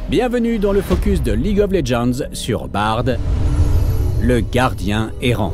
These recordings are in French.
Bienvenue dans le focus de League of Legends sur Bard, le gardien errant.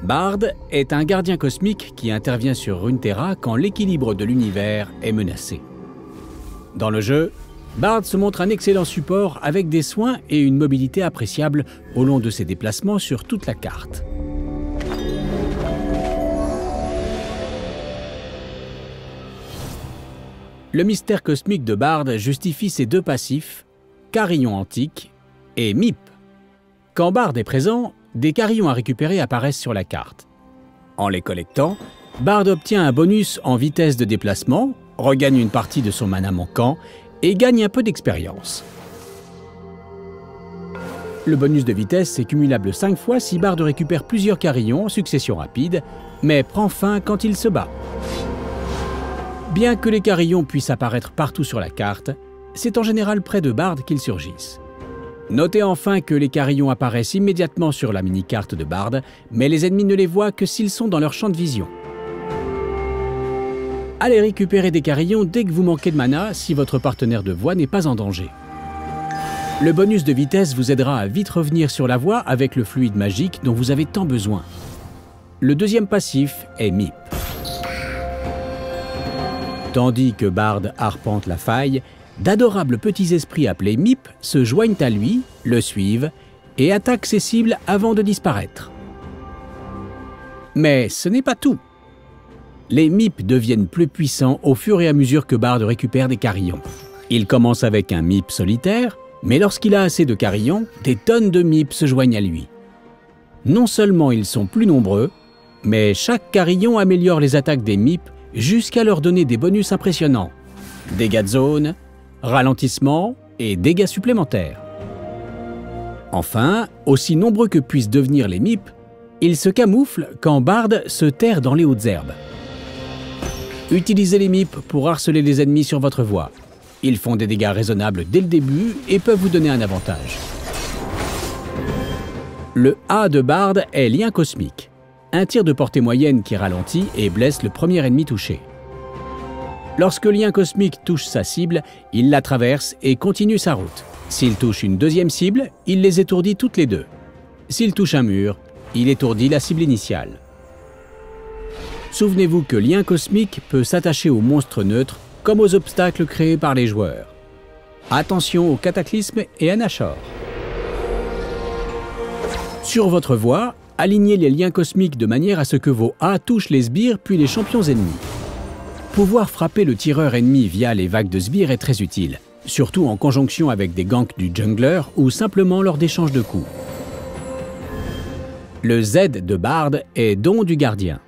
Bard est un gardien cosmique qui intervient sur Runeterra quand l'équilibre de l'univers est menacé. Dans le jeu, Bard se montre un excellent support avec des soins et une mobilité appréciable au long de ses déplacements sur toute la carte. Le mystère cosmique de Bard justifie ses deux passifs, Carillon Antique et Mip. Quand Bard est présent, des carillons à récupérer apparaissent sur la carte. En les collectant, Bard obtient un bonus en vitesse de déplacement, regagne une partie de son mana manquant et gagne un peu d'expérience. Le bonus de vitesse est cumulable 5 fois si Bard récupère plusieurs carillons en succession rapide, mais prend fin quand il se bat. Bien que les carillons puissent apparaître partout sur la carte, c'est en général près de Bard qu'ils surgissent. Notez enfin que les carillons apparaissent immédiatement sur la mini-carte de Bard, mais les ennemis ne les voient que s'ils sont dans leur champ de vision. Allez récupérer des carillons dès que vous manquez de mana si votre partenaire de voie n'est pas en danger. Le bonus de vitesse vous aidera à vite revenir sur la voie avec le fluide magique dont vous avez tant besoin. Le deuxième passif est Mip. Tandis que Bard arpente la faille, d'adorables petits esprits appelés Mip se joignent à lui, le suivent et attaquent ses cibles avant de disparaître. Mais ce n'est pas tout. Les Mip deviennent plus puissants au fur et à mesure que Bard récupère des carillons. Il commence avec un Mip solitaire, mais lorsqu'il a assez de carillons, des tonnes de Mip se joignent à lui. Non seulement ils sont plus nombreux, mais chaque carillon améliore les attaques des Mip jusqu'à leur donner des bonus impressionnants. Dégâts de zone, ralentissement et dégâts supplémentaires. Enfin, aussi nombreux que puissent devenir les Mip, ils se camouflent quand Bard se terre dans les hautes herbes. Utilisez les Mip pour harceler les ennemis sur votre voie. Ils font des dégâts raisonnables dès le début et peuvent vous donner un avantage. Le A de Bard est Lien Cosmique, un tir de portée moyenne qui ralentit et blesse le premier ennemi touché. Lorsque Lien Cosmique touche sa cible, il la traverse et continue sa route. S'il touche une deuxième cible, il les étourdit toutes les deux. S'il touche un mur, il étourdit la cible initiale. Souvenez-vous que Lien Cosmique peut s'attacher aux monstres neutres comme aux obstacles créés par les joueurs. Attention aux cataclysmes et à Nashor. Sur votre voie, alignez les liens cosmiques de manière à ce que vos A touchent les sbires puis les champions ennemis. Pouvoir frapper le tireur ennemi via les vagues de sbires est très utile, surtout en conjonction avec des ganks du jungler ou simplement lors d'échanges de coups. Le Z de Bard est Don du gardien.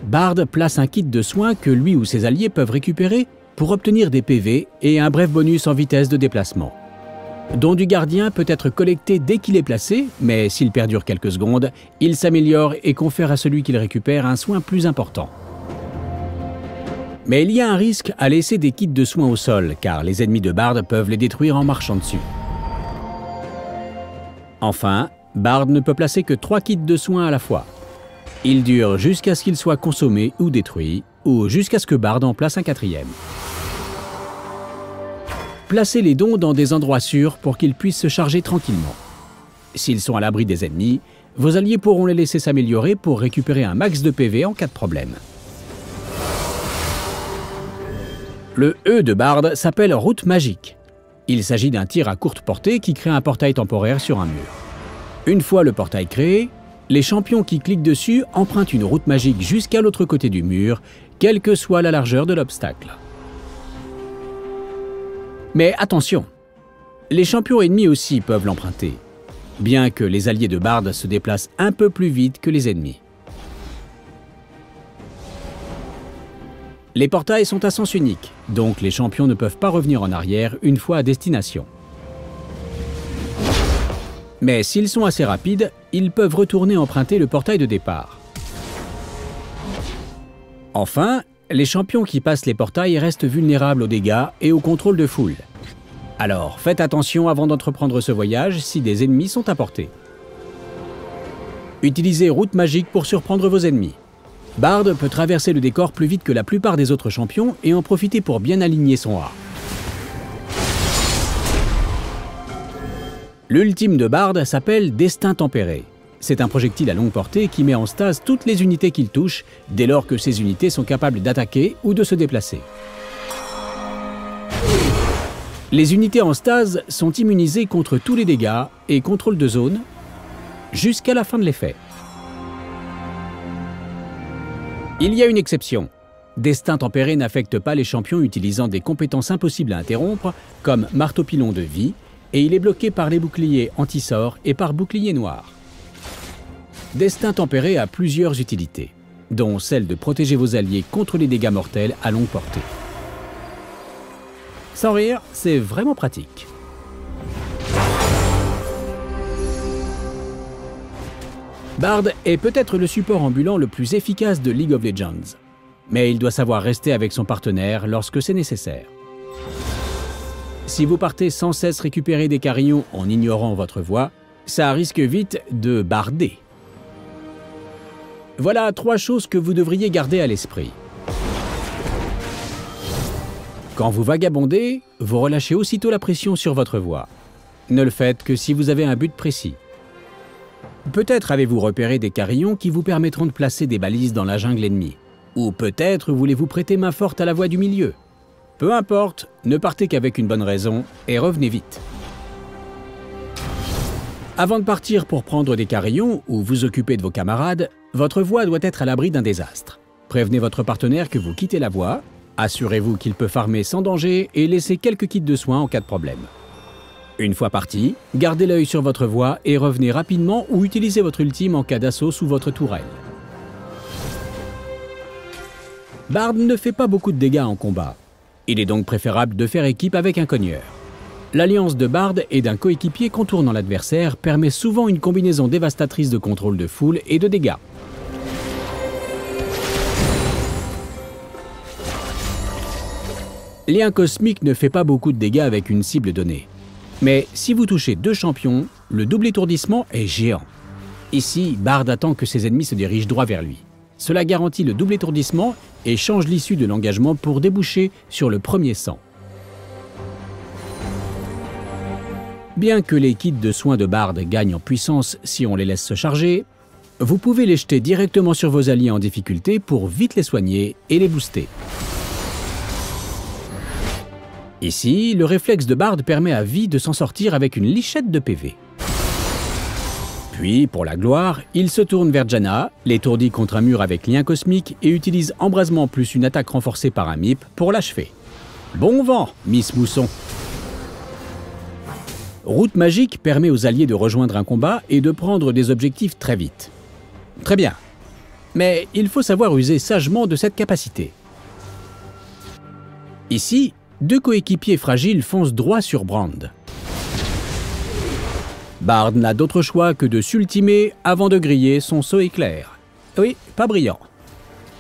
Bard place un kit de soins que lui ou ses alliés peuvent récupérer pour obtenir des PV et un bref bonus en vitesse de déplacement. Don du gardien peut être collecté dès qu'il est placé, mais s'il perdure quelques secondes, il s'améliore et confère à celui qu'il récupère un soin plus important. Mais il y a un risque à laisser des kits de soins au sol, car les ennemis de Bard peuvent les détruire en marchant dessus. Enfin, Bard ne peut placer que 3 kits de soins à la fois. Ils durent jusqu'à ce qu'ils soient consommés ou détruits, ou jusqu'à ce que Bard en place un 4e. Placez les dons dans des endroits sûrs pour qu'ils puissent se charger tranquillement. S'ils sont à l'abri des ennemis, vos alliés pourront les laisser s'améliorer pour récupérer un max de PV en cas de problème. Le E de Bard s'appelle Route Magique. Il s'agit d'un tir à courte portée qui crée un portail temporaire sur un mur. Une fois le portail créé, les champions qui cliquent dessus empruntent une route magique jusqu'à l'autre côté du mur, quelle que soit la largeur de l'obstacle. Mais attention, les champions ennemis aussi peuvent l'emprunter, bien que les alliés de Bard se déplacent un peu plus vite que les ennemis. Les portails sont à sens unique, donc les champions ne peuvent pas revenir en arrière une fois à destination. Mais s'ils sont assez rapides, ils peuvent retourner emprunter le portail de départ. Enfin, les champions qui passent les portails restent vulnérables aux dégâts et au contrôle de foule. Alors, faites attention avant d'entreprendre ce voyage si des ennemis sont à portée. Utilisez route magique pour surprendre vos ennemis. Bard peut traverser le décor plus vite que la plupart des autres champions et en profiter pour bien aligner son A. L'ultime de Bard s'appelle Destin tempéré. C'est un projectile à longue portée qui met en stase toutes les unités qu'il touche, dès lors que ces unités sont capables d'attaquer ou de se déplacer. Les unités en stase sont immunisées contre tous les dégâts et contrôle de zone, jusqu'à la fin de l'effet. Il y a une exception. Destin tempéré n'affecte pas les champions utilisant des compétences impossibles à interrompre, comme marteau pilon de vie, et il est bloqué par les boucliers anti-sort et par bouclier noir. Destin tempéré a plusieurs utilités, dont celle de protéger vos alliés contre les dégâts mortels à longue portée. Sans rire, c'est vraiment pratique. Bard est peut-être le support ambulant le plus efficace de League of Legends, mais il doit savoir rester avec son partenaire lorsque c'est nécessaire. Si vous partez sans cesse récupérer des carillons en ignorant votre voix, ça risque vite de barder. Voilà 3 choses que vous devriez garder à l'esprit. Quand vous vagabondez, vous relâchez aussitôt la pression sur votre voix. Ne le faites que si vous avez un but précis. Peut-être avez-vous repéré des carillons qui vous permettront de placer des balises dans la jungle ennemie. Ou peut-être voulez-vous prêter main forte à la voie du milieu. Peu importe, ne partez qu'avec une bonne raison et revenez vite. Avant de partir pour prendre des carillons ou vous occuper de vos camarades, votre voie doit être à l'abri d'un désastre. Prévenez votre partenaire que vous quittez la voie, assurez-vous qu'il peut farmer sans danger et laissez quelques kits de soins en cas de problème. Une fois parti, gardez l'œil sur votre voie et revenez rapidement ou utilisez votre ultime en cas d'assaut sous votre tourelle. Bard ne fait pas beaucoup de dégâts en combat. Il est donc préférable de faire équipe avec un cogneur. L'alliance de Bard et d'un coéquipier contournant l'adversaire permet souvent une combinaison dévastatrice de contrôle de foule et de dégâts. Lien cosmique ne fait pas beaucoup de dégâts avec une cible donnée. Mais si vous touchez 2 champions, le double étourdissement est géant. Ici, Bard attend que ses ennemis se dirigent droit vers lui. Cela garantit le double étourdissement et change l'issue de l'engagement pour déboucher sur le premier sang. Bien que les kits de soins de Bard gagnent en puissance si on les laisse se charger, vous pouvez les jeter directement sur vos alliés en difficulté pour vite les soigner et les booster. Ici, le réflexe de Bard permet à Vi de s'en sortir avec une lichette de PV. Puis, pour la gloire, il se tourne vers Janna, l'étourdit contre un mur avec lien cosmique et utilise embrasement plus une attaque renforcée par un MIP pour l'achever. Bon vent, Miss Mousson! Route magique permet aux alliés de rejoindre un combat et de prendre des objectifs très vite. Très bien. Mais il faut savoir user sagement de cette capacité. Ici, 2 coéquipiers fragiles foncent droit sur Brand. Bard n'a d'autre choix que de s'ultimer avant de griller son saut éclair. Oui, pas brillant.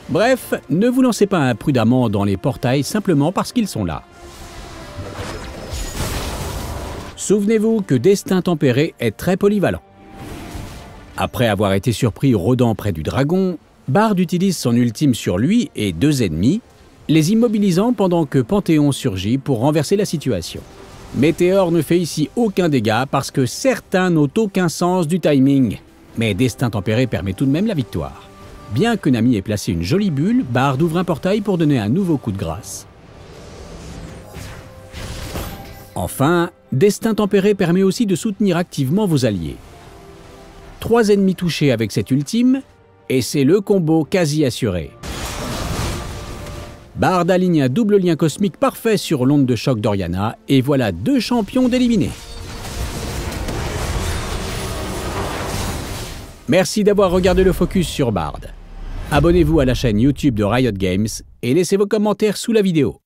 Bref, ne vous lancez pas imprudemment dans les portails simplement parce qu'ils sont là. Souvenez-vous que Destin tempéré est très polyvalent. Après avoir été surpris rôdant près du dragon, Bard utilise son ultime sur lui et 2 ennemis, les immobilisant pendant que Panthéon surgit pour renverser la situation. Météore ne fait ici aucun dégât parce que certains n'ont aucun sens du timing. Mais Destin tempéré permet tout de même la victoire. Bien que Nami ait placé une jolie bulle, Bard ouvre un portail pour donner un nouveau coup de grâce. Enfin, Destin tempéré permet aussi de soutenir activement vos alliés. 3 ennemis touchés avec cette ultime, et c'est le combo quasi assuré. Bard aligne un double lien cosmique parfait sur l'onde de choc d'Oriana, et voilà 2 champions d'éliminés. Merci d'avoir regardé le focus sur Bard. Abonnez-vous à la chaîne YouTube de Riot Games et laissez vos commentaires sous la vidéo.